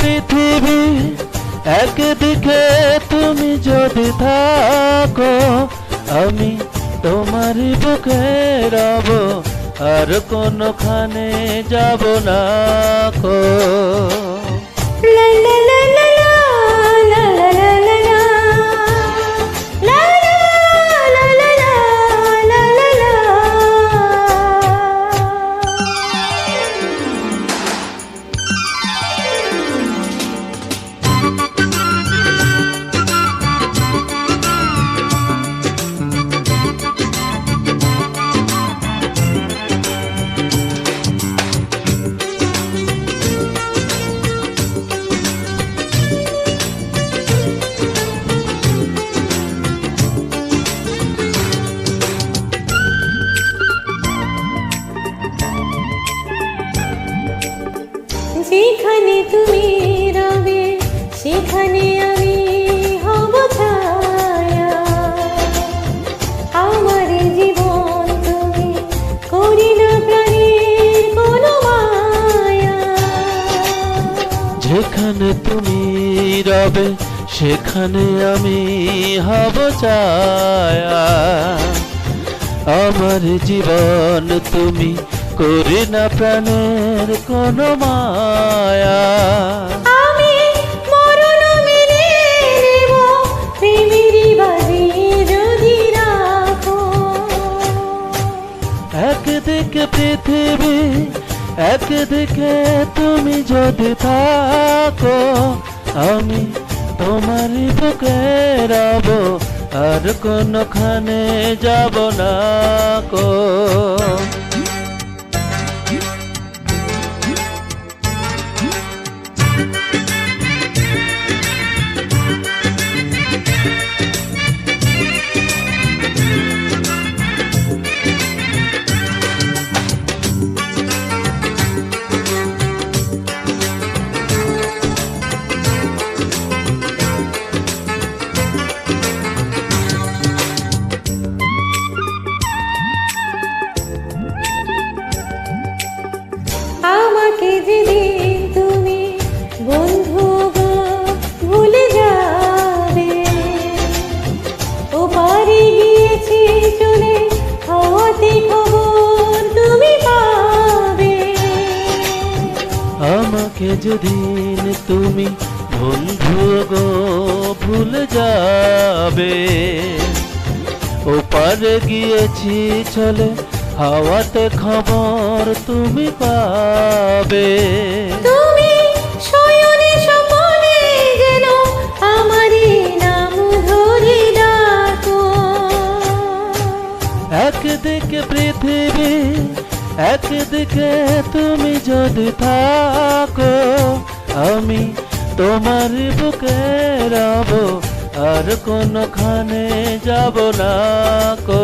পৃথিবী একদিকে তুমি যদি থাকো, আমি তোমারই বুকে রব, আর কোনখানে যাব না কো। লা লা লা লা লা, লা লা লা লা লা, লা লা লা লা লা, লা লা লা। যেখানে তুমি রবে সেখানে আমি হব ছায়া, আমার জীবন তুমি করি না প্রাণের কোনো মায়া। যেখানে তুমি রবে সেখানে আমি হব ছায়া, আমার জীবন তুমি করি না প্রাণের কোনো মায়া। আমি মরণ মেনে নেব প্রেমেরই বাজি যদি রাখো। একদিকে পৃথিবী একদিকে তুমি যদি থাকো, আমি তোমারই বুকে রব, আর কোনখানে যাব না কো। আমাকে যেদিন তুমি বন্ধু গো ভুলে যাবে, ও পারে গিয়েছি চলে হাওয়াতে খবর তুমি পাবে। আমাকে যেদিন তুমি বন্ধু গো ভুলে যাবে, ওপারে গিয়েছি চলে হাওয়াতে খবর তুমি পাবে। তুমি শয়নে স্বপনে যেন আমারই নাম ধরে ডাকো। একদিকে পৃথিবী একদিকে তুমি যদি থাকো, আমি তোমার বুকে রব, আর কোনখানে যাব না কো।